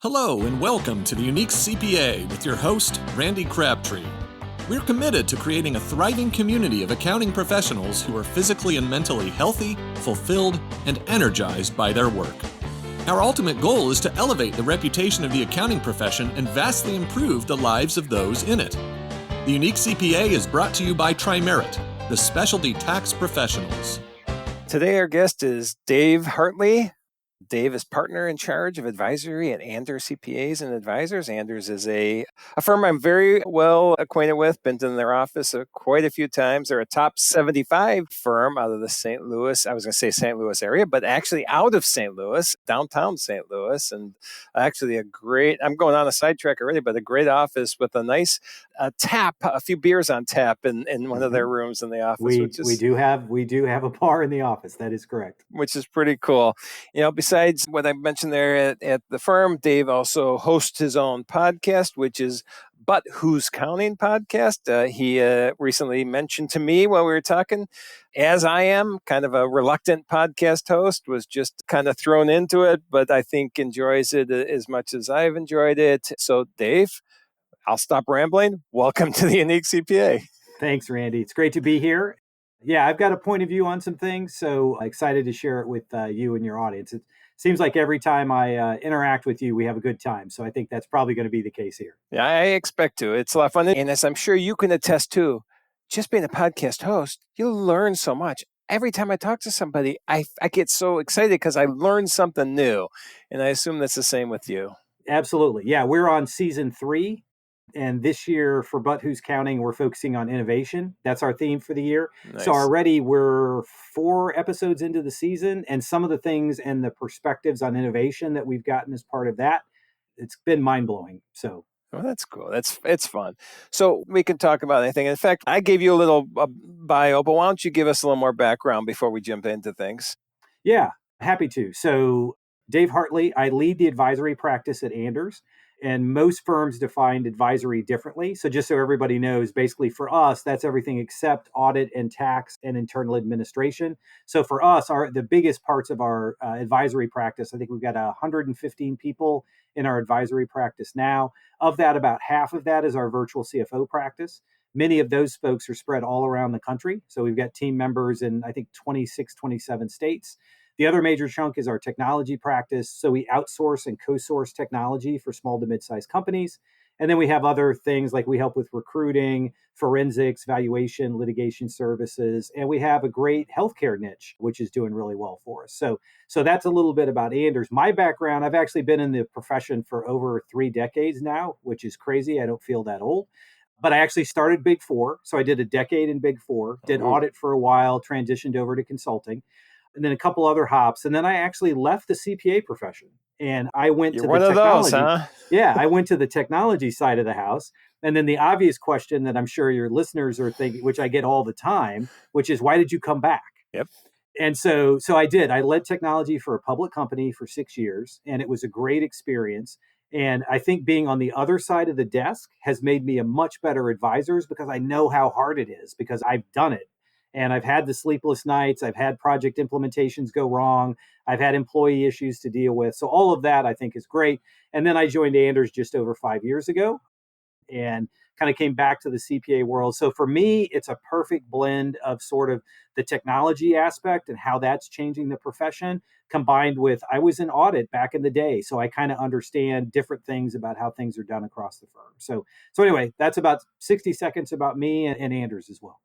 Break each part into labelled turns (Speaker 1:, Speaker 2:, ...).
Speaker 1: Hello and welcome to the Unique CPA with your host, Randy Crabtree. We're committed to creating a thriving community of accounting professionals who are physically and mentally healthy, fulfilled, and energized by their work. Our ultimate goal is to elevate the reputation of the accounting profession and vastly improve the lives of those in it. The Unique CPA is brought to you by Trimerit, the specialty tax professionals.
Speaker 2: Today our guest is Dave Hartley. Dave is partner in charge of advisory at Anders CPAs and Advisors. Anders is a firm I'm very well acquainted with, been to their office quite a few times. They're a top 75 firm out of the St. Louis, I was going to say St. Louis area, but actually out of St. Louis, downtown St. Louis, and actually I'm going on a sidetrack already, but a great office with a nice tap, a few beers on tap in one of their rooms in the office.
Speaker 3: We do have a bar in the office. That is correct.
Speaker 2: Which is pretty cool. You know, besides what I mentioned there at the firm, Dave also hosts his own podcast, which is But Who's Counting podcast. He recently mentioned to me while we were talking, as I am kind of a reluctant podcast host, was just kind of thrown into it, but I think enjoys it as much as I've enjoyed it. So Dave, I'll stop rambling. Welcome to the Unique CPA.
Speaker 3: Thanks, Randy. It's great to be here. Yeah, I've got a point of view on some things, so excited to share it with you and your audience. It seems like every time I interact with you, we have a good time. So I think that's probably going to be the case here.
Speaker 2: Yeah, I expect to. It's a lot of fun. And as I'm sure you can attest to, just being a podcast host, you learn so much. Every time I talk to somebody, I get so excited because I learn something new. And I assume that's the same with you.
Speaker 3: Absolutely. Yeah, we're on season 3. And this year for But Who's Counting, we're focusing on innovation. That's our theme for the year.
Speaker 2: Nice.
Speaker 3: So already we're 4 episodes into the season, and some of the things and the perspectives on innovation that we've gotten as part of that, it's been mind-blowing. So
Speaker 2: well, that's cool. It's fun. So we can talk about anything. In fact, I gave you a little bio, but why don't you give us a little more background before we jump into things?
Speaker 3: Yeah, happy to. So Dave Hartley, I lead the advisory practice at Anders. And most firms define advisory differently. So just so everybody knows, basically for us, that's everything except audit and tax and internal administration. So for us, the biggest parts of our advisory practice, I think we've got 115 people in our advisory practice now. Of that, about half of that is our virtual CFO practice. Many of those folks are spread all around the country. So we've got team members in, I think, 26, 27 states. The other major chunk is our technology practice. So we outsource and co-source technology for small to mid-sized companies. And then we have other things like we help with recruiting, forensics, valuation, litigation services. And we have a great healthcare niche, which is doing really well for us. So that's a little bit about Anders. My background, I've actually been in the profession for over 3 decades now, which is crazy. I don't feel that old. But I actually started Big Four. So I did a decade in Big Four, did audit for a while, transitioned over to consulting. And then a couple other hops. And then I actually left the CPA profession and I went to the technology.
Speaker 2: Those, huh?
Speaker 3: Yeah, I went to the technology side of the house. And then the obvious question that I'm sure your listeners are thinking, which I get all the time, which is, why did you come back?
Speaker 2: Yep.
Speaker 3: And so I did. I led technology for a public company for 6 years, and it was a great experience. And I think being on the other side of the desk has made me a much better advisor because I know how hard it is because I've done it. And I've had the sleepless nights. I've had project implementations go wrong. I've had employee issues to deal with. So all of that I think is great. And then I joined Anders just over 5 years ago and kind of came back to the CPA world. So for me, it's a perfect blend of sort of the technology aspect and how that's changing the profession combined with I was in audit back in the day. So I kind of understand different things about how things are done across the firm. So anyway, that's about 60 seconds about me and Anders as well.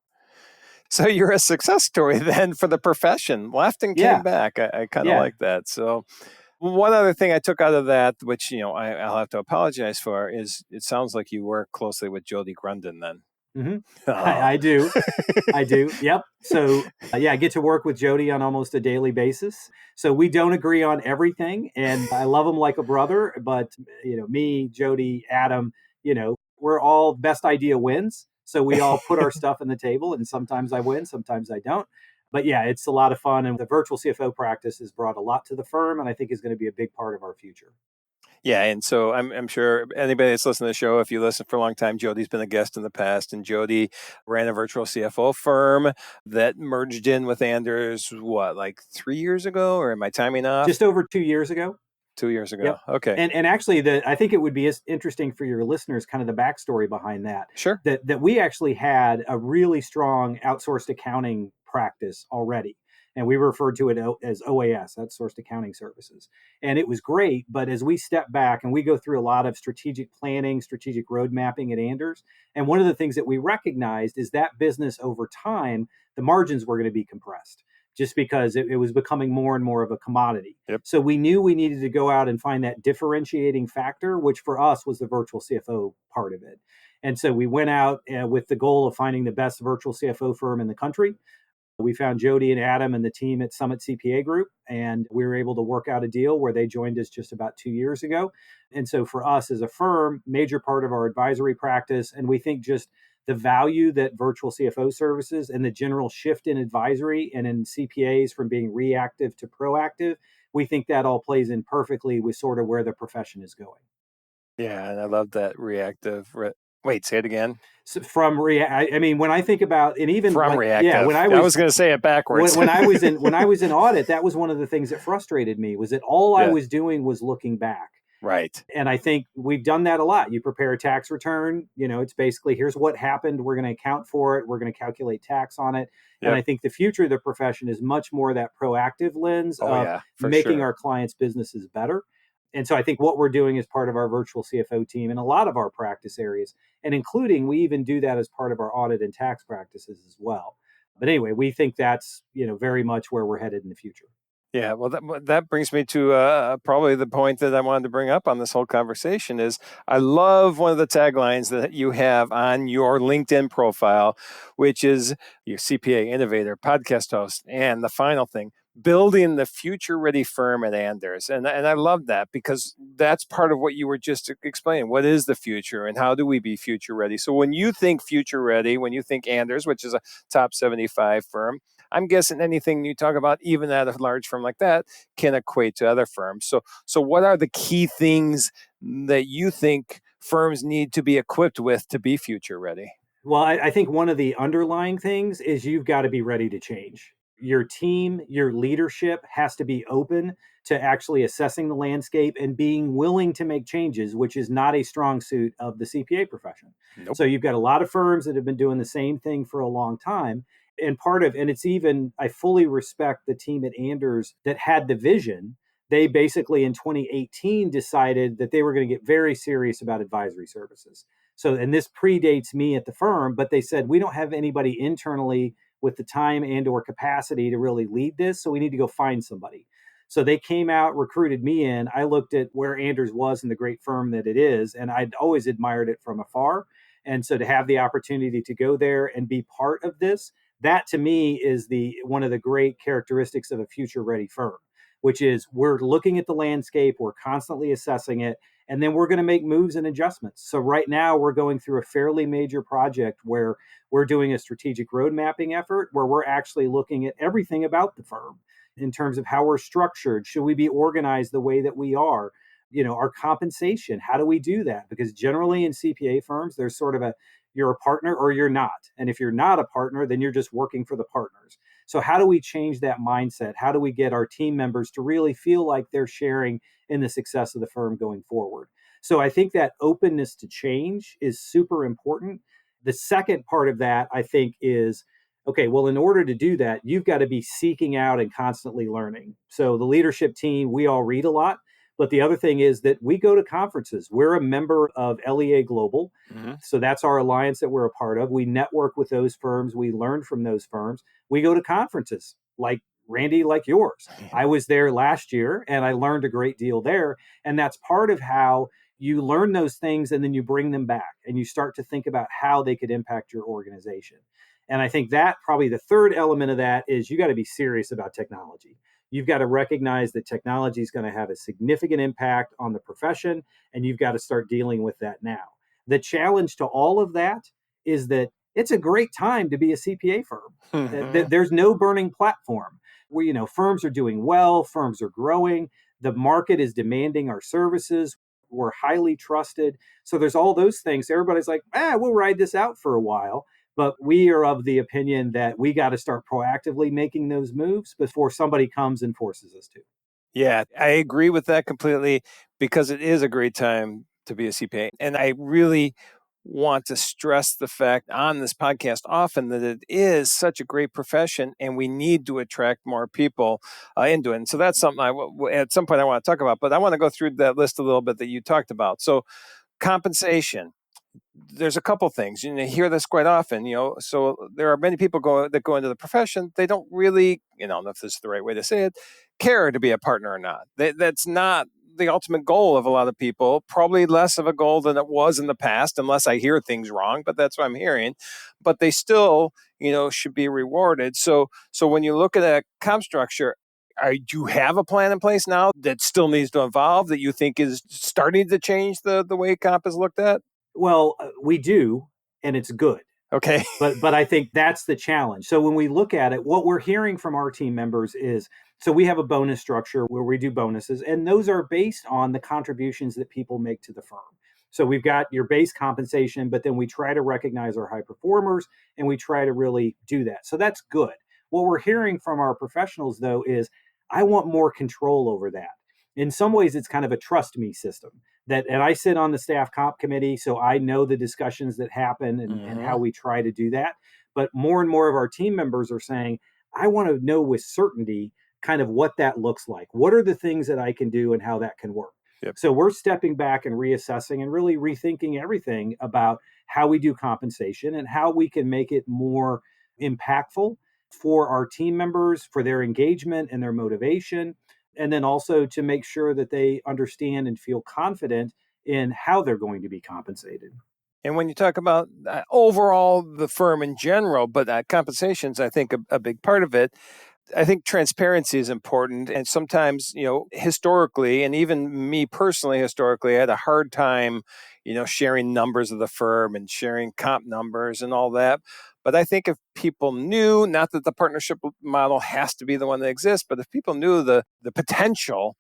Speaker 2: So you're a success story then for the profession. Left and came back. I kind of like that. So one other thing I took out of that, which I'll have to apologize for, is it sounds like you work closely with Jody Grundon then.
Speaker 3: Mm-hmm. Oh. I do. I do. Yep. So I get to work with Jody on almost a daily basis. So we don't agree on everything, and I love him like a brother. But me, Jody, Adam, we're all best idea wins. So we all put our stuff on the table, and sometimes I win, sometimes I don't. But yeah, it's a lot of fun. And the virtual CFO practice has brought a lot to the firm, and I think is going to be a big part of our future.
Speaker 2: Yeah, and so I'm sure anybody that's listening to the show, if you listen for a long time, Jody's been a guest in the past, and Jody ran a virtual CFO firm that merged in with Anders, like 3 years ago, or am I timing off?
Speaker 3: Just over 2 years ago.
Speaker 2: 2 years ago.
Speaker 3: Yep.
Speaker 2: Okay.
Speaker 3: And actually, I think it would be interesting for your listeners, kind of the backstory behind that.
Speaker 2: Sure.
Speaker 3: That we actually had a really strong outsourced accounting practice already, and we referred to it as OAS, outsourced accounting services, and it was great. But as we step back and we go through a lot of strategic planning, strategic road mapping at Anders, and one of the things that we recognized is that business over time, the margins were going to be compressed just because it was becoming more and more of a commodity.
Speaker 2: Yep.
Speaker 3: So we knew we needed to go out and find that differentiating factor, which for us was the virtual CFO part of it. And so we went out with the goal of finding the best virtual CFO firm in the country. We found Jody and Adam and the team at Summit CPA Group, and we were able to work out a deal where they joined us just about 2 years ago. And so for us as a firm, major part of our advisory practice, and we think just the value that virtual CFO services and the general shift in advisory and in CPAs from being reactive to proactive, we think that all plays in perfectly with sort of where the profession is going.
Speaker 2: Yeah, and I love that reactive. Wait, say it again.
Speaker 3: So I mean, when I think about, and even
Speaker 2: From
Speaker 3: like,
Speaker 2: reactive.
Speaker 3: yeah, when
Speaker 2: I was going to say it backwards.
Speaker 3: when I was in audit, that was one of the things that frustrated me, was that all I was doing was looking back.
Speaker 2: Right.
Speaker 3: And I think we've done that a lot. You prepare a tax return, it's basically, here's what happened. We're going to account for it. We're going to calculate tax on it.
Speaker 2: Yep.
Speaker 3: And I think the future of the profession is much more that proactive lens of making our clients' businesses better. And so I think what we're doing as part of our virtual CFO team in a lot of our practice areas, and including, we even do that as part of our audit and tax practices as well. But anyway, we think that's, very much where we're headed in the future.
Speaker 2: Yeah, well, that brings me to probably the point that I wanted to bring up on this whole conversation is I love one of the taglines that you have on your LinkedIn profile, which is your CPA innovator, podcast host, and the final thing, building the future-ready firm at Anders. And I love that because that's part of what you were just explaining. What is the future and how do we be future-ready? So when you think future-ready, when you think Anders, which is a top 75 firm, I'm guessing anything you talk about, even at a large firm like that, can equate to other firms. So what are the key things that you think firms need to be equipped with to be future ready?
Speaker 3: Well, I think one of the underlying things is you've got to be ready to change. Your team, your leadership has to be open to actually assessing the landscape and being willing to make changes, which is not a strong suit of the CPA profession.
Speaker 2: Nope.
Speaker 3: So you've got a lot of firms that have been doing the same thing for a long time. And I fully respect the team at Anders that had the vision. They basically in 2018 decided that they were going to get very serious about advisory services. So, and this predates me at the firm, but they said, we don't have anybody internally with the time and or capacity to really lead this. So we need to go find somebody. So they came out, recruited me in. I looked at where Anders was and the great firm that it is, and I'd always admired it from afar. And so to have the opportunity to go there and be part of this, that to me is one of the great characteristics of a future ready firm, which is we're looking at the landscape, we're constantly assessing it, and then we're going to make moves and adjustments. So right now we're going through a fairly major project where we're doing a strategic road mapping effort where we're actually looking at everything about the firm in terms of how we're structured. Should we be organized the way that we are? Our compensation, how do we do that? Because generally in CPA firms, there's sort of you're a partner or you're not. And if you're not a partner, then you're just working for the partners. So how do we change that mindset? How do we get our team members to really feel like they're sharing in the success of the firm going forward? So I think that openness to change is super important. The second part of that, I think, is, okay, well, in order to do that, you've got to be seeking out and constantly learning. So the leadership team, we all read a lot. But the other thing is that we go to conferences. We're a member of LEA Global. Mm-hmm. So that's our alliance that we're a part of. We network with those firms. We learn from those firms. We go to conferences like Randy, like yours. I was there last year and I learned a great deal there. And that's part of how you learn those things and then you bring them back and you start to think about how they could impact your organization. And I think that probably the third element of that is you got to be serious about technology. You've got to recognize that technology is going to have a significant impact on the profession, and you've got to start dealing with that now. The challenge to all of that is that it's a great time to be a CPA firm. Mm-hmm. There's no burning platform where, firms are doing well, firms are growing, the market is demanding our services, we're highly trusted. So there's all those things. Everybody's like, we'll ride this out for a while. But we are of the opinion that we got to start proactively making those moves before somebody comes and forces us to.
Speaker 2: Yeah, I agree with that completely because it is a great time to be a CPA. And I really want to stress the fact on this podcast often that it is such a great profession and we need to attract more people into it. And so that's something at some point I want to talk about, but I want to go through that list a little bit that you talked about. So compensation, there's a couple things. You hear this quite often. So there are many people that go into the profession. They don't really, I don't know if this is the right way to say it, care to be a partner or not. That's not the ultimate goal of a lot of people. Probably less of a goal than it was in the past, unless I hear things wrong. But that's what I'm hearing. But they still, should be rewarded. So when you look at a comp structure, do you have a plan in place now that still needs to evolve that you think is starting to change the way comp is looked at?
Speaker 3: Well, we do, and it's good.
Speaker 2: Okay.
Speaker 3: But I think that's the challenge. So when we look at it, what we're hearing from our team members is, so we have a bonus structure where we do bonuses, and those are based on the contributions that people make to the firm. So we've got your base compensation, but then we try to recognize our high performers and we try to really do that. So that's good. What we're hearing from our professionals, though, is I want more control over that. In some ways, it's kind of a trust me system and I sit on the staff comp committee, so I know the discussions that happen and how we try to do that. But more and more of our team members are saying, I want to know with certainty kind of what that looks like. What are the things that I can do and how that can work?
Speaker 2: Yep.
Speaker 3: So we're stepping back and reassessing and really rethinking everything about how we do compensation and how we can make it more impactful for our team members, for their engagement and their motivation, and then also to make sure that they understand and feel confident in how they're going to be compensated.
Speaker 2: And when you talk about overall the firm in general, but compensation's, I think, a big part of it. I think transparency is important. And sometimes, historically, and even me personally, historically, I had a hard time, sharing numbers of the firm and sharing comp numbers and all that. But I think if people knew, not that the partnership model has to be the one that exists, but if people knew the potential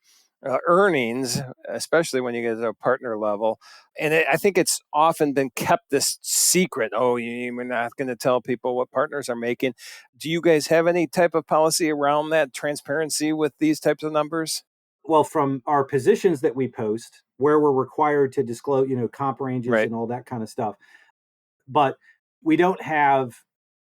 Speaker 2: earnings, especially when you get to a partner level. And I think it's often been kept this secret. Oh, we're not going to tell people what partners are making. Do you guys have any type of policy around that transparency with these types of numbers?
Speaker 3: Well, from our positions that we post, where we're required to disclose, comp ranges
Speaker 2: Right.
Speaker 3: and all that kind of stuff. But we don't have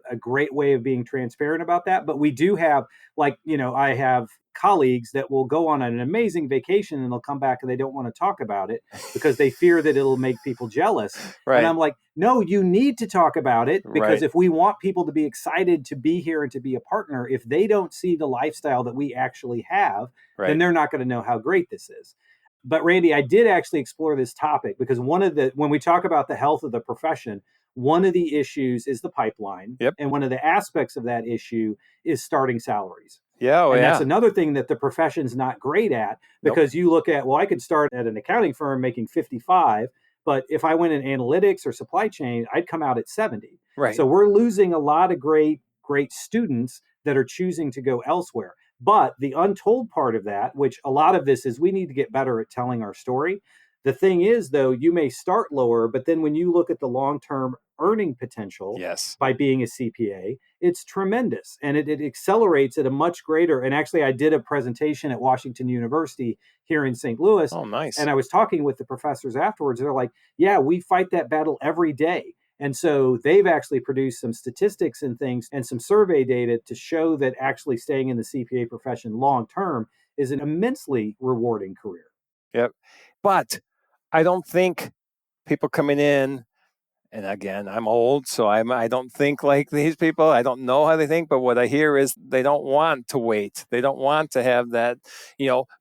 Speaker 3: a great way of being transparent about that. But we do have, I have colleagues that will go on an amazing vacation and they'll come back and they don't want to talk about it because they fear that it'll make people jealous.
Speaker 2: Right.
Speaker 3: And I'm like, no, you need to talk about it because
Speaker 2: Right.
Speaker 3: if we want people to be excited to be here and to be a partner, if they don't see the lifestyle that we actually have, then they're not going to know how great this is. But Randy, I did actually explore this topic because when we talk about the health of the profession, one of the issues is the pipeline.
Speaker 2: Yep.
Speaker 3: And one of the aspects of that issue is starting salaries.
Speaker 2: Yeah.
Speaker 3: And that's another thing that the profession's not great at because you look at, well, I could start at an accounting firm making 55, but if I went in analytics or supply chain, I'd come out at 70.
Speaker 2: Right.
Speaker 3: So we're losing a lot of great students that are choosing to go elsewhere. But the untold part of that, which a lot of this is we need to get better at telling our story. The thing is, though, you may start lower, but then when you look at the long-term earning potential by being a CPA, it's tremendous. And it accelerates at a much greater. And actually, I did a presentation at Washington University here in St. Louis.
Speaker 2: Oh, nice.
Speaker 3: And I was talking with the professors afterwards. They're like, yeah, we fight that battle every day. And so they've actually produced some statistics and things and some survey data to show that actually staying in the CPA profession long-term is an immensely rewarding career.
Speaker 2: Yep. But I don't think people coming in, and again, I'm old, so I don't think like these people. I don't know how they think, but what I hear is they don't want to wait. They don't want to have that,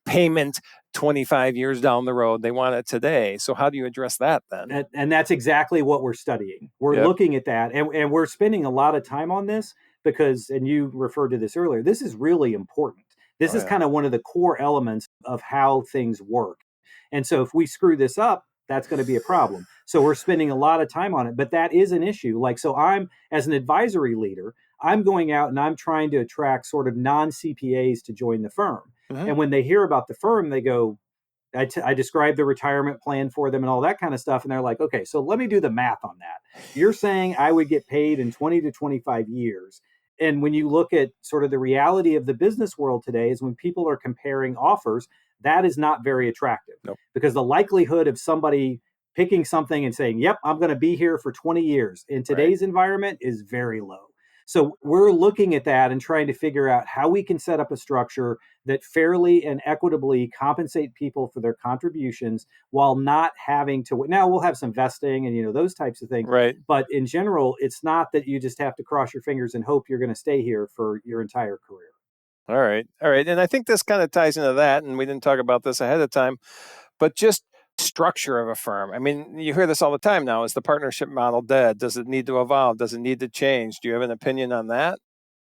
Speaker 2: payment 25 years down the road. They want it today. So how do you address that then?
Speaker 3: And that's exactly what we're studying. We're looking at that, and we're spending a lot of time on this because, and you referred to this earlier, this is really important. This is kind of one of the core elements of how things work. And so if we screw this up, that's going to be a problem. So we're spending a lot of time on it, but that is an issue. So I'm, as an advisory leader, I'm going out and I'm trying to attract sort of non-CPAs to join the firm. Mm-hmm. And when they hear about the firm, they go, I describe the retirement plan for them and all that kind of stuff. And they're like, okay, so let me do the math on that. You're saying I would get paid in 20 to 25 years. And when you look at sort of the reality of the business world today is when people are comparing offers, that is not very attractive.
Speaker 2: Nope.
Speaker 3: Because the likelihood of somebody picking something and saying, yep, I'm going to be here for 20 years in today's environment is very low. So we're looking at that and trying to figure out how we can set up a structure that fairly and equitably compensate people for their contributions while not having to. Now we'll have some vesting and those types of things.
Speaker 2: Right.
Speaker 3: But in general, it's not that you just have to cross your fingers and hope you're going to stay here for your entire career.
Speaker 2: All right. And I think this kind of ties into that, and we didn't talk about this ahead of time, but just structure of a firm. I mean, you hear this all the time now. Is the partnership model dead? Does it need to evolve? Does it need to change? Do you have an opinion on that?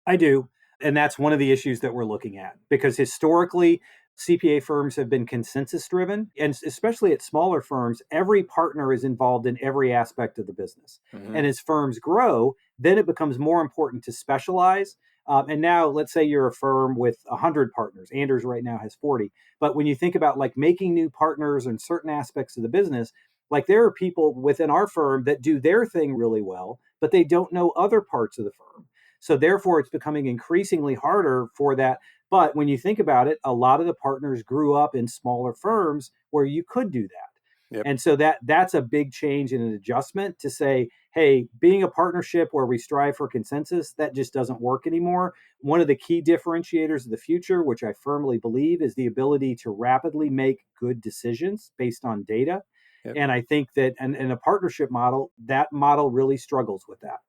Speaker 3: I do. And that's one of the issues that we're looking at because historically, CPA firms have been consensus driven. And especially at smaller firms, every partner is involved in every aspect of the business.
Speaker 2: Mm-hmm.
Speaker 3: And as firms grow, then it becomes more important to specialize. And now let's say you're a firm with 100 partners. Anders right now has 40. But when you think about like making new partners in certain aspects of the business, like there are people within our firm that do their thing really well, but they don't know other parts of the firm. So therefore, it's becoming increasingly harder for that. But when you think about it, a lot of the partners grew up in smaller firms where you could do that.
Speaker 2: Yep.
Speaker 3: And so that's a big change and an adjustment to say, hey, being a partnership where we strive for consensus, that just doesn't work anymore. One of the key differentiators of the future, which I firmly believe, is the ability to rapidly make good decisions based on data.
Speaker 2: Yep.
Speaker 3: And I think that in a partnership model, that model really struggles with that.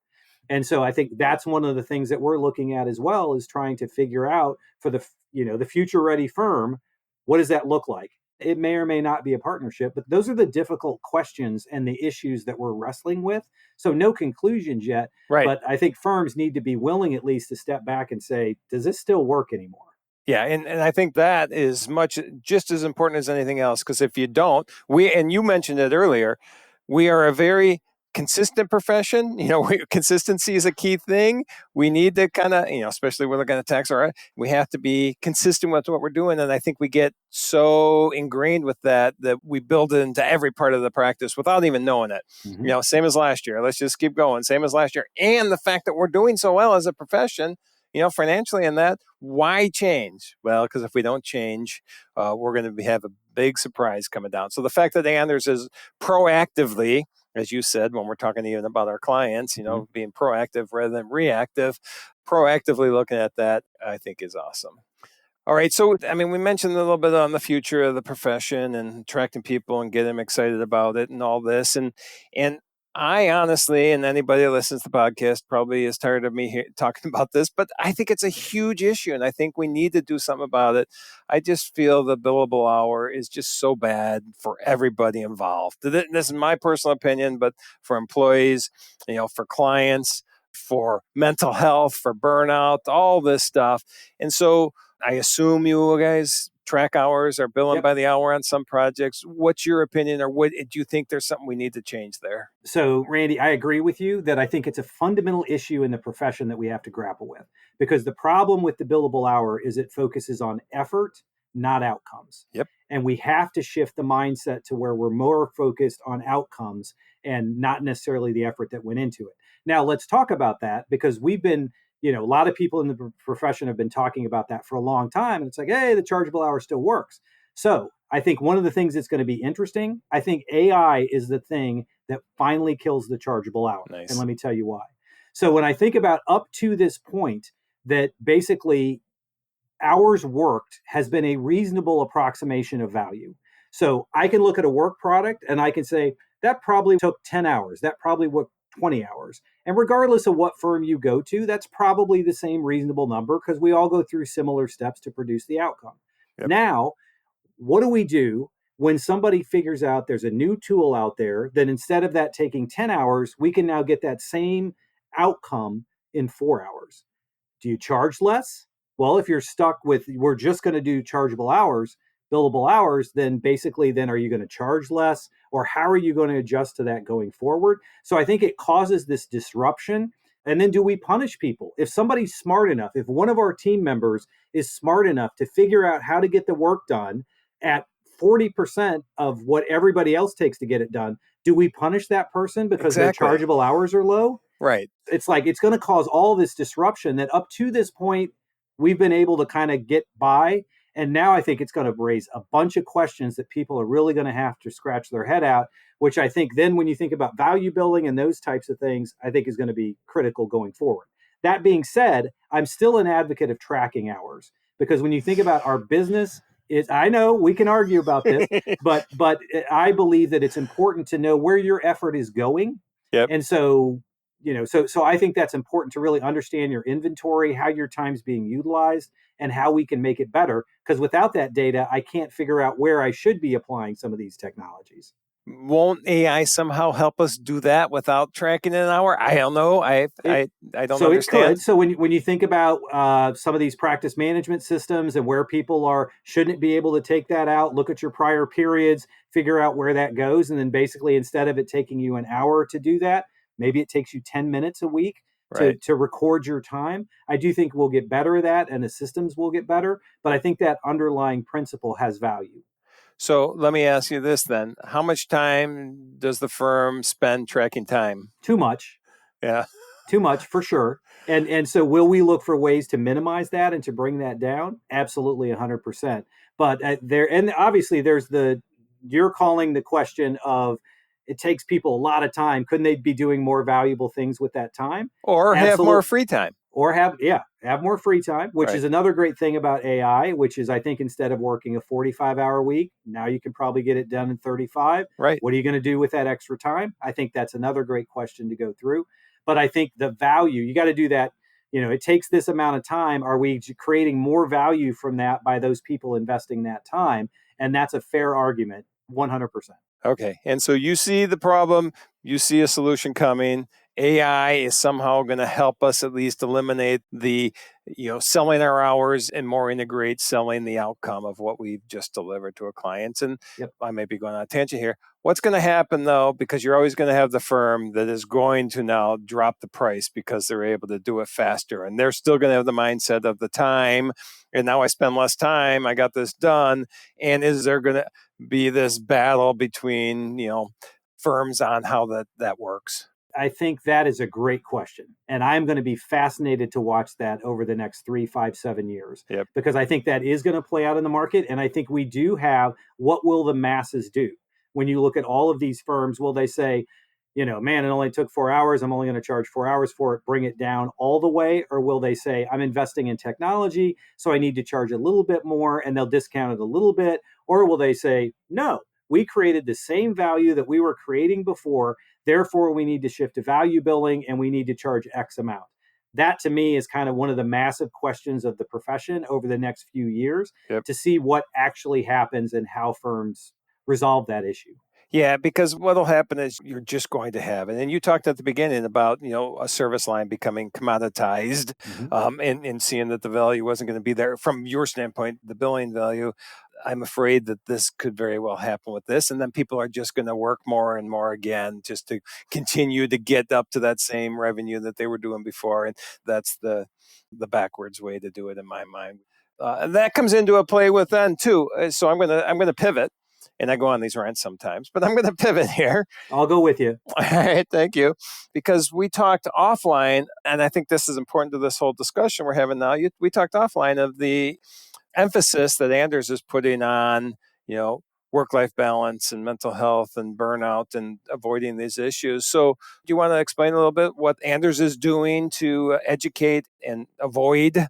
Speaker 3: And so I think that's one of the things that we're looking at as well is trying to figure out for the future ready firm, what does that look like? It may or may not be a partnership, but those are the difficult questions and the issues that we're wrestling with. So no conclusions yet,
Speaker 2: right.
Speaker 3: But I think firms need to be willing at least to step back and say, does this still work anymore?
Speaker 2: Yeah, and I think that is just as important as anything else, because if you don't, and you mentioned it earlier, we are a very consistent profession. Consistency is a key thing. We need to kind of, especially when we're going to tax we have to be consistent with what we're doing. And I think we get so ingrained with that we build it into every part of the practice without even knowing it. Mm-hmm. Same as last year. Let's just keep going. Same as last year. And the fact that we're doing so well as a profession, financially and that, why change? Well, because if we don't change, we're going to have a big surprise coming down. So the fact that Anders is proactively, as you said, when we're talking even about our clients, being proactive rather than reactive, proactively looking at that, I think is awesome. All right. So, we mentioned a little bit on the future of the profession and attracting people and getting them excited about it and all this. And I honestly, and anybody that listens to the podcast probably is tired of me talking about this, but I think it's a huge issue and I think we need to do something about it. I just feel the billable hour is just so bad for everybody involved. This is my personal opinion, but for employees, for clients, for mental health, for burnout, all this stuff. And so I assume you guys track hours or billing by the hour on some projects. What's your opinion, or what do you think there's something we need to change there?
Speaker 3: So, Randy, I agree with you that I think it's a fundamental issue in the profession that we have to grapple with, because the problem with the billable hour is it focuses on effort, not outcomes.
Speaker 2: Yep.
Speaker 3: And we have to shift the mindset to where we're more focused on outcomes and not necessarily the effort that went into it. Now, let's talk about that, because we've been a lot of people in the profession have been talking about that for a long time. And it's like, hey, the chargeable hour still works. So I think one of the things that's going to be interesting, I think AI is the thing that finally kills the chargeable hour.
Speaker 2: Nice.
Speaker 3: And let me tell you why. So when I think about up to this point, that basically hours worked has been a reasonable approximation of value. So I can look at a work product and I can say, that probably took 10 hours. That probably took 20 hours. And regardless of what firm you go to, that's probably the same reasonable number because we all go through similar steps to produce the outcome. Yep. Now, what do we do when somebody figures out there's a new tool out there that instead of that taking 10 hours, we can now get that same outcome in 4 hours? Do you charge less? Well, if you're stuck with, we're just going to do chargeable hours, billable hours, then are you going to charge less? Or how are you going to adjust to that going forward? So I think it causes this disruption. And then do we punish people? If somebody's smart enough, if one of our team members is smart enough to figure out how to get the work done at 40% of what everybody else takes to get it done, do we punish that person because their chargeable hours are low?
Speaker 2: Right.
Speaker 3: It's like it's going to cause all this disruption that up to this point we've been able to kind of get by, and now I think it's going to raise a bunch of questions that people are really going to have to scratch their head out, which I think then when you think about value building and those types of things, I think is going to be critical going forward. That being said, I'm still an advocate of tracking hours, because when you think about our business, is I know we can argue about this, but I believe that it's important to know where your effort is going.
Speaker 2: Yep.
Speaker 3: And so so I think that's important to really understand your inventory, how your time's being utilized, and how we can make it better. Because without that data, I can't figure out where I should be applying some of these technologies.
Speaker 2: Won't AI somehow help us do that without tracking an hour? I don't know. I don't
Speaker 3: So it
Speaker 2: understand.
Speaker 3: could. So when you think about some of these practice management systems and where people are, shouldn't be able to take that out, look at your prior periods, figure out where that goes, and then basically instead of it taking you an hour to do that, maybe it takes you 10 minutes a week
Speaker 2: Right.
Speaker 3: to record your time. I do think we'll get better at that, and the systems will get better, but I think that underlying principle has value.
Speaker 2: So let me ask you this then. How much time does the firm spend tracking time?
Speaker 3: Too much.
Speaker 2: Yeah.
Speaker 3: Too much for sure. And so will we look for ways to minimize that and to bring that down? Absolutely 100%. But and obviously there's you're calling the question of, it takes people a lot of time. Couldn't they be doing more valuable things with that time?
Speaker 2: Or have more free time.
Speaker 3: Or have more free time, which
Speaker 2: Right.
Speaker 3: is another great thing about AI, which is I think instead of working a 45-hour week, now you can probably get it done in 35.
Speaker 2: Right.
Speaker 3: What are you going to do with that extra time? I think that's another great question to go through. But I think the value, you got to do that. It takes this amount of time. Are we creating more value from that by those people investing that time? And that's a fair argument, 100%.
Speaker 2: Okay. And so you see the problem, you see a solution coming. AI is somehow going to help us at least eliminate the, selling our hours and more integrate selling the outcome of what we've just delivered to our clients. And
Speaker 3: Yep.
Speaker 2: I may be going on a tangent here. What's going to happen though, because you're always going to have the firm that is going to now drop the price because they're able to do it faster. And they're still going to have the mindset of the time. And now I spend less time. I got this done. And is there going to be this battle between, firms on how that works?
Speaker 3: I think that is a great question. And I'm going to be fascinated to watch that over the next 3, 5, 7 years.
Speaker 2: Yep.
Speaker 3: Because I think that is going to play out in the market. And I think we do have, what will the masses do? When you look at all of these firms, will they say, man, it only took 4 hours. I'm only going to charge 4 hours for it, bring it down all the way? Or will they say, I'm investing in technology, so I need to charge a little bit more, and they'll discount it a little bit? Or will they say, no, we created the same value that we were creating before. Therefore, we need to shift to value billing and we need to charge X amount. That to me is kind of one of the massive questions of the profession over the next few years.
Speaker 2: Yep.
Speaker 3: To see what actually happens and how firms resolve that issue.
Speaker 2: Yeah, because what'll happen is you're just going to have it. And you talked at the beginning about, a service line becoming commoditized, and seeing that the value wasn't going to be there from your standpoint, the billing value. I'm afraid that this could very well happen with this. And then people are just going to work more and more again just to continue to get up to that same revenue that they were doing before. And that's the backwards way to do it in my mind. That comes into a play with then too. So I'm gonna pivot, and I go on these rants sometimes, but I'm gonna pivot here.
Speaker 3: I'll go with you.
Speaker 2: All right, thank you. Because we talked offline, and I think this is important to this whole discussion we're having now. We talked offline of the emphasis that Anders is putting on, work-life balance and mental health and burnout and avoiding these issues. So do you want to explain a little bit what Anders is doing to educate and avoid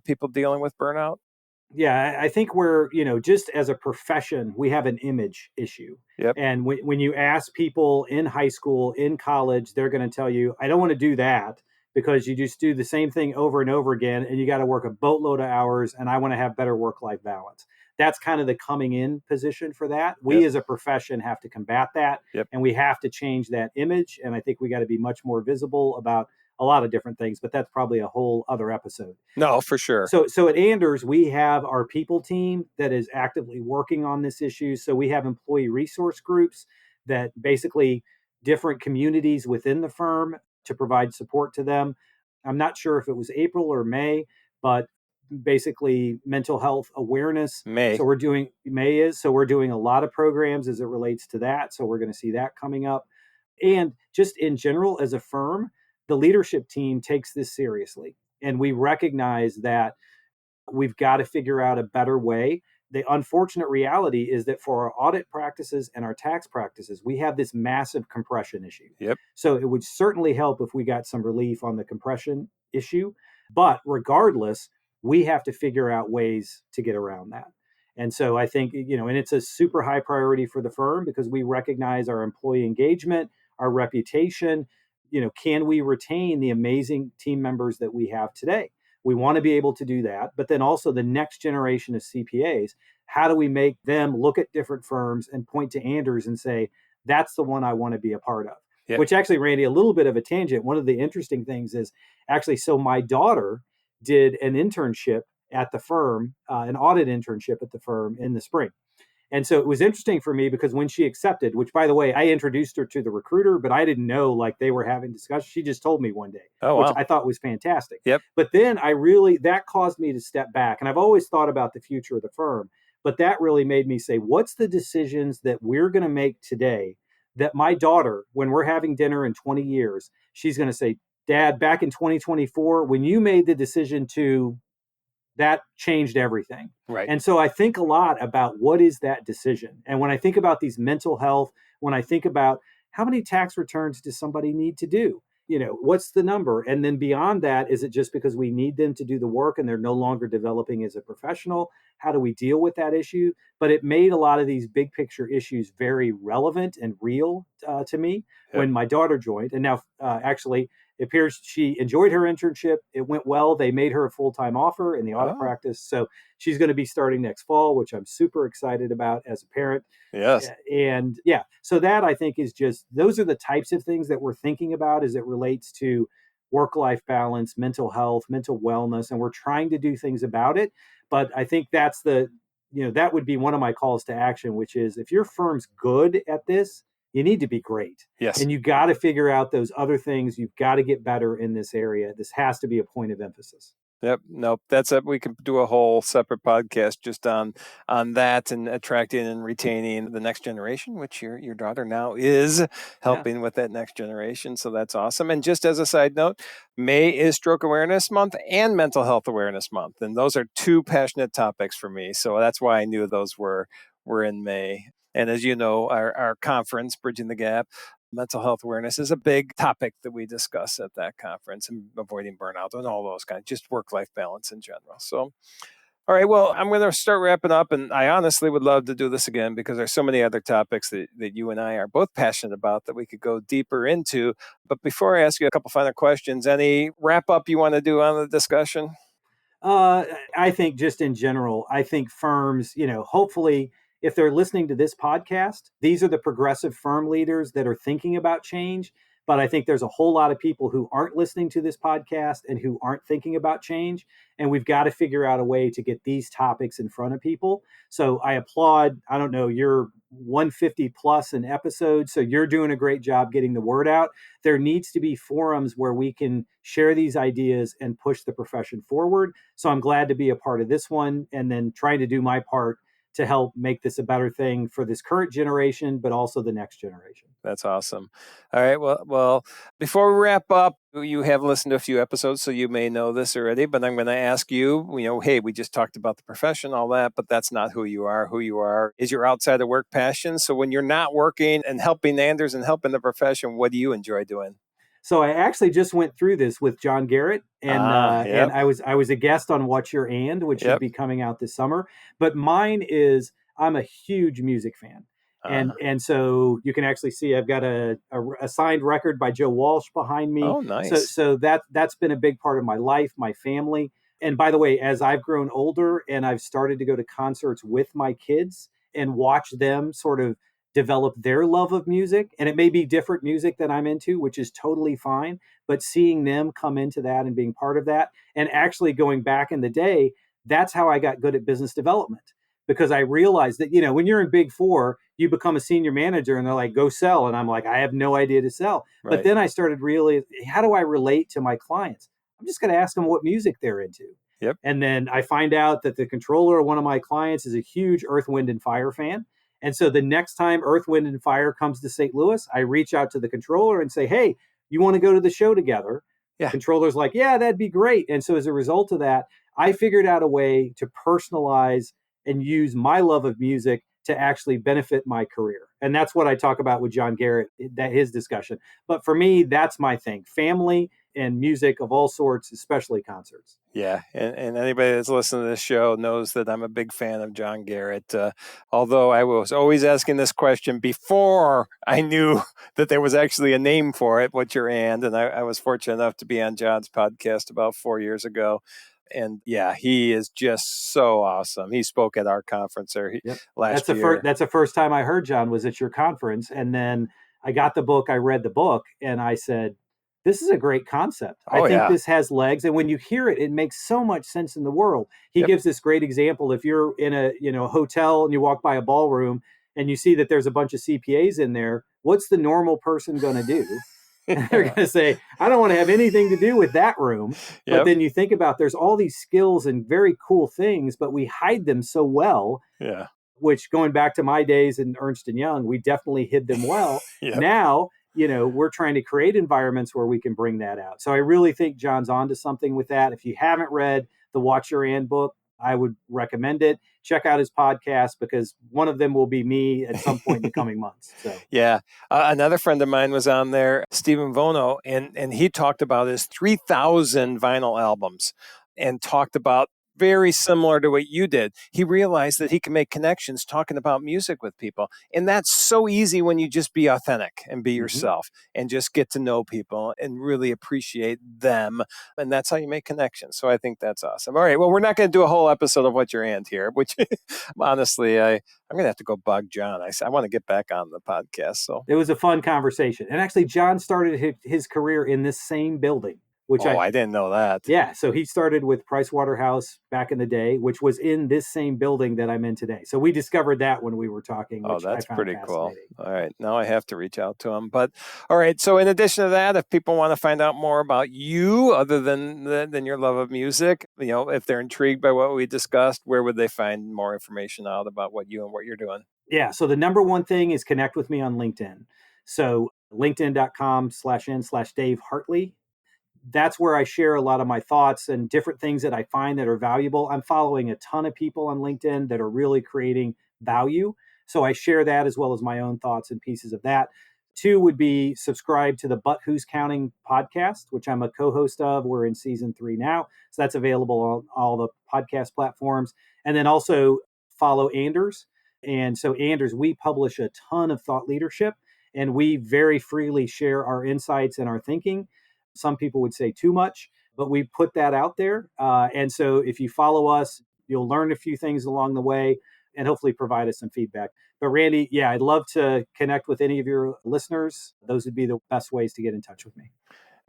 Speaker 2: people dealing with burnout?
Speaker 3: Yeah, I think we're, just as a profession, we have an image issue.
Speaker 2: Yep.
Speaker 3: And when you ask people in high school, in college, they're going to tell you, I don't want to do that, because you just do the same thing over and over again and you got to work a boatload of hours, and I want to have better work-life balance. That's kind of the coming in position for that. We as a profession have to combat that, and we have to change that image. And I think we got to be much more visible about a lot of different things, but that's probably a whole other episode.
Speaker 2: No, for sure.
Speaker 3: So at Anders, we have our people team that is actively working on this issue. So we have employee resource groups that basically different communities within the firm to provide support to them. I'm not sure if it was April or May, but basically mental health awareness.
Speaker 2: May.
Speaker 3: So we're doing a lot of programs as it relates to that. So we're going to see that coming up. And just in general, as a firm, the leadership team takes this seriously. And we recognize that we've got to figure out a better way. The unfortunate reality is that for our audit practices and our tax practices, we have this massive compression issue.
Speaker 2: Yep.
Speaker 3: So it would certainly help if we got some relief on the compression issue. But regardless, we have to figure out ways to get around that. And so I think, and it's a super high priority for the firm because we recognize our employee engagement, our reputation. Can we retain the amazing team members that we have today? We want to be able to do that. But then also the next generation of CPAs, how do we make them look at different firms and point to Anders and say, that's the one I want to be a part of?
Speaker 2: Yeah.
Speaker 3: Which actually, Randy, a little bit of a tangent. One of the interesting things is actually, so my daughter did an internship at the firm, an audit internship at the firm in the spring. And so it was interesting for me because when she accepted, which by the way, I introduced her to the recruiter, but I didn't know like they were having discussions. She just told me one day, which I thought was fantastic.
Speaker 2: Yep.
Speaker 3: But then that caused me to step back. And I've always thought about the future of the firm, but that really made me say, what's the decisions that we're going to make today that my daughter, when we're having dinner in 20 years, she's going to say, Dad, back in 2024, when you made the decision that changed everything.
Speaker 2: Right.
Speaker 3: And so I think a lot about what is that decision. And when I think about these mental health, when I think about how many tax returns does somebody need to do? What's the number? And then beyond that, is it just because we need them to do the work and they're no longer developing as a professional? How do we deal with that issue? But it made a lot of these big picture issues very relevant and real to me when my daughter joined. And now actually, it appears she enjoyed her internship. It went well. They made her a full-time offer in the audit practice. So she's going to be starting next fall, which I'm super excited about as a parent.
Speaker 2: Yes.
Speaker 3: And so that I think is just, those are the types of things that we're thinking about as it relates to work-life balance, mental health, mental wellness, and we're trying to do things about it. But I think that's that would be one of my calls to action, which is if your firm's good at this, you need to be great.
Speaker 2: Yes.
Speaker 3: And you got to figure out those other things. You've got to get better in this area. This has to be a point of emphasis.
Speaker 2: Yep. Nope. We could do a whole separate podcast just on that and attracting and retaining the next generation, which your daughter now is helping with that next generation. So that's awesome. And just as a side note, May is Stroke Awareness Month and Mental Health Awareness Month. And those are two passionate topics for me. So that's why I knew those were in May. And as you know, our conference, Bridging the Gap, mental health awareness is a big topic that we discuss at that conference, and avoiding burnout and all those kinds, just work-life balance in general. So, all right, well, I'm going to start wrapping up, and I honestly would love to do this again because there's so many other topics that you and I are both passionate about that we could go deeper into. But before I ask you a couple final questions, any wrap-up you want to do on the discussion?
Speaker 3: I think just in general, I think firms, hopefully, if they're listening to this podcast, these are the progressive firm leaders that are thinking about change. But I think there's a whole lot of people who aren't listening to this podcast and who aren't thinking about change. And we've got to figure out a way to get these topics in front of people. So I applaud, you're 150 plus an episode. So you're doing a great job getting the word out. There needs to be forums where we can share these ideas and push the profession forward. So I'm glad to be a part of this one and then trying to do my part to help make this a better thing for this current generation, but also the next generation.
Speaker 2: That's awesome. All right. Well, before we wrap up, you have listened to a few episodes, so you may know this already, but I'm going to ask you, hey, we just talked about the profession, all that, but that's not who you are. Who you are is your outside of work passion. So when you're not working and helping Anders and helping the profession, what do you enjoy doing?
Speaker 3: So I actually just went through this with John Garrett, and I was a guest on What's Your And, which should be coming out this summer. But mine is, I'm a huge music fan. And so you can actually see I've got a signed record by Joe Walsh behind me.
Speaker 2: Oh, nice.
Speaker 3: So that's been a big part of my life, my family. And by the way, as I've grown older and I've started to go to concerts with my kids and watch them sort of develop their love of music, and it may be different music that I'm into, which is totally fine, but seeing them come into that and being part of that, and actually going back in the day, that's how I got good at business development. Because I realized that, when you're in Big Four, you become a senior manager and they're like, go sell. And I'm like, I have no idea to sell. Right. But then I started really, how do I relate to my clients? I'm just going to ask them what music they're into.
Speaker 2: Yep.
Speaker 3: And then I find out that the controller of one of my clients is a huge Earth, Wind, and Fire fan. And so the next time Earth, Wind, and Fire comes to St. Louis, I reach out to the controller and say, hey, you want to go to the show together?
Speaker 2: Yeah.
Speaker 3: Controller's like, yeah, that'd be great. And so as a result of that, I figured out a way to personalize and use my love of music to actually benefit my career. And that's what I talk about with John Garrett, that his discussion. But for me, that's my thing. Family and music of all sorts, especially concerts.
Speaker 2: Yeah, and anybody that's listening to this show knows that I'm a big fan of John Garrett. Although I was always asking this question before I knew that there was actually a name for it, what's your and? And I was fortunate enough to be on John's podcast about 4 years ago. And yeah, he is just so awesome. He spoke at our conference last year.
Speaker 3: That's the first time I heard John was at your conference. And then I got the book, I read the book, and I said, this is a great concept. I think this has legs. And when you hear it, it makes so much sense in the world. He gives this great example. If you're in a hotel and you walk by a ballroom and you see that there's a bunch of CPAs in there, what's the normal person going to do? And they're going to say, I don't want to have anything to do with that room. But then you think about there's all these skills and very cool things, but we hide them so well.
Speaker 2: Yeah.
Speaker 3: Which, going back to my days in Ernst & Young, we definitely hid them well. Now, we're trying to create environments where we can bring that out. So I really think John's onto something with that. If you haven't read the Watch Your And book, I would recommend it. Check out his podcast, because one of them will be me at some point in the coming months. So
Speaker 2: another friend of mine was on there, Stephen Vono, and he talked about his 3,000 vinyl albums and talked about very similar to what you did. He realized that he can make connections talking about music with people. And that's so easy when you just be authentic and be yourself and just get to know people and really appreciate them. And that's how you make connections. So I think that's awesome. All right. Well, we're not going to do a whole episode of What's Your And here, which honestly, I'm going to have to go bug John. I want to get back on the podcast. So
Speaker 3: it was a fun conversation. And actually, John started his career in this same building.
Speaker 2: I didn't know that.
Speaker 3: Yeah, so he started with Price Waterhouse back in the day, which was in this same building that I'm in today. So we discovered that when we were talking.
Speaker 2: Oh, that's pretty cool. All right, now I have to reach out to him. But all right, so in addition to that, if people want to find out more about you, other than your love of music, if they're intrigued by what we discussed, where would they find more information out about what you're doing?
Speaker 3: Yeah, so the number one thing is connect with me on LinkedIn. So linkedin.com/n/Dave Hartley. That's where I share a lot of my thoughts and different things that I find that are valuable. I'm following a ton of people on LinkedIn that are really creating value. So I share that as well as my own thoughts and pieces of that. 2 would be subscribe to the But Who's Counting podcast, which I'm a co-host of. We're in season 3 now. So that's available on all the podcast platforms. And then also follow Anders. And so Anders, we publish a ton of thought leadership, and we very freely share our insights and our thinking. Some people would say too much, but we put that out there. And so if you follow us, you'll learn a few things along the way and hopefully provide us some feedback. But Randy, I'd love to connect with any of your listeners. Those would be the best ways to get in touch with me.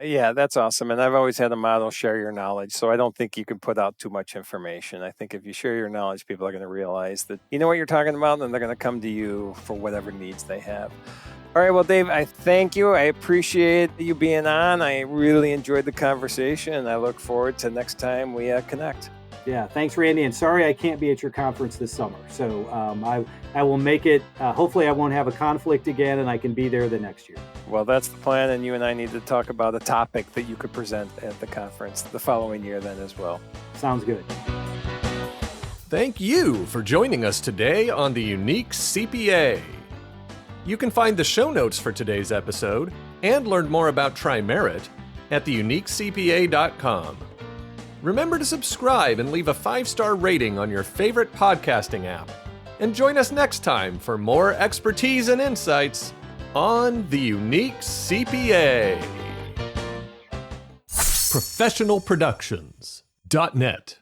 Speaker 2: Yeah, that's awesome. And I've always had a motto, share your knowledge. So I don't think you can put out too much information. I think if you share your knowledge, people are going to realize that you know what you're talking about, and they're going to come to you for whatever needs they have. All right. Well, Dave, I thank you. I appreciate you being on. I really enjoyed the conversation, and I look forward to next time we connect.
Speaker 3: Yeah. Thanks, Randy. And sorry I can't be at your conference this summer. So I will make it. Hopefully I won't have a conflict again, and I can be there the next year.
Speaker 2: Well, that's the plan. And you and I need to talk about a topic that you could present at the conference the following year then as well.
Speaker 3: Sounds good.
Speaker 1: Thank you for joining us today on the Unique CPA. You can find the show notes for today's episode and learn more about TriMerit at theuniquecpa.com. Remember to subscribe and leave a 5-star rating on your favorite podcasting app. And join us next time for more expertise and insights on the Unique CPA. ProfessionalProductions.net